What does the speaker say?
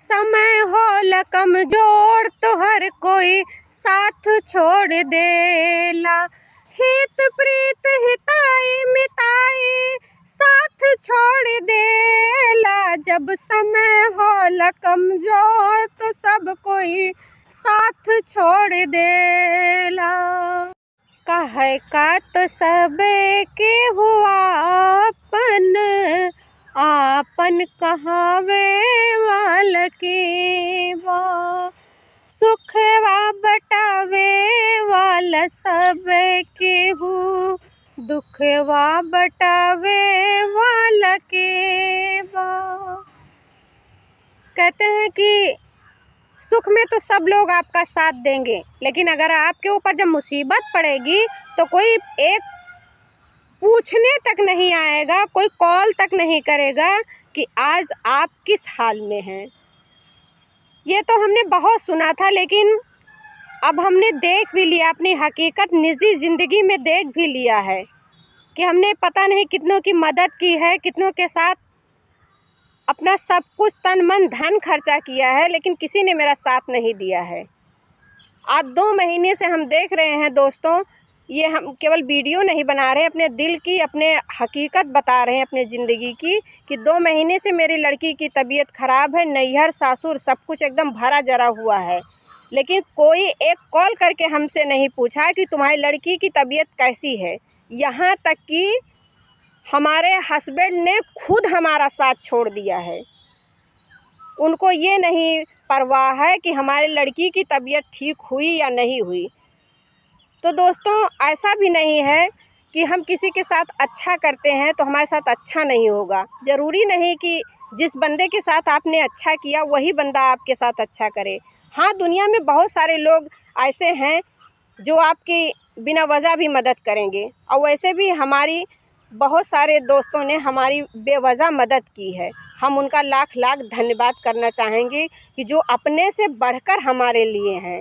समय होला कमजोर तो हर कोई साथ छोड़ देला। हित प्रीत हिताई मिताई साथ छोड़ देला। जब समय होला कमजोर तो सब कोई साथ छोड़ देला। कहे का तो सब के हुआ आपन कहावे वाल के बा। सुखवा बटावे वाला सब केहू दुखवा बटावे वाला के बा। कहते हैं कि सुख में तो सब लोग आपका साथ देंगे, लेकिन अगर आपके ऊपर जब मुसीबत पड़ेगी तो कोई एक पूछने तक नहीं आएगा, कोई कॉल तक नहीं करेगा कि आज आप किस हाल में हैं। ये तो हमने बहुत सुना था, लेकिन अब हमने देख भी लिया, अपनी हकीकत निजी ज़िंदगी में देख भी लिया है कि हमने पता नहीं कितनों की मदद की है, कितनों के साथ अपना सब कुछ तन मन धन खर्चा किया है, लेकिन किसी ने मेरा साथ नहीं दिया है। आज 2 महीने से हम देख रहे हैं दोस्तों, ये हम केवल वीडियो नहीं बना रहे, अपने दिल की अपने हकीकत बता रहे हैं अपने ज़िंदगी की, कि 2 महीने से मेरी लड़की की तबीयत ख़राब है। नैहर सासुर सब कुछ एकदम भरा जरा हुआ है, लेकिन कोई एक कॉल करके हमसे नहीं पूछा कि तुम्हारी लड़की की तबीयत कैसी है। यहाँ तक कि हमारे हस्बैंड ने खुद हमारा साथ छोड़ दिया है। उनको ये नहीं परवाह है कि हमारी लड़की की तबीयत ठीक हुई या नहीं हुई। तो दोस्तों, ऐसा भी नहीं है कि हम किसी के साथ अच्छा करते हैं तो हमारे साथ अच्छा नहीं होगा। ज़रूरी नहीं कि जिस बंदे के साथ आपने अच्छा किया वही बंदा आपके साथ अच्छा करे। हाँ, दुनिया में बहुत सारे लोग ऐसे हैं जो आपकी बिना वजह भी मदद करेंगे, और वैसे भी हमारी बहुत सारे दोस्तों ने हमारी बेवजह मदद की है। हम उनका लाख लाख धन्यवाद करना चाहेंगे कि जो अपने से बढ़कर हमारे लिए हैं।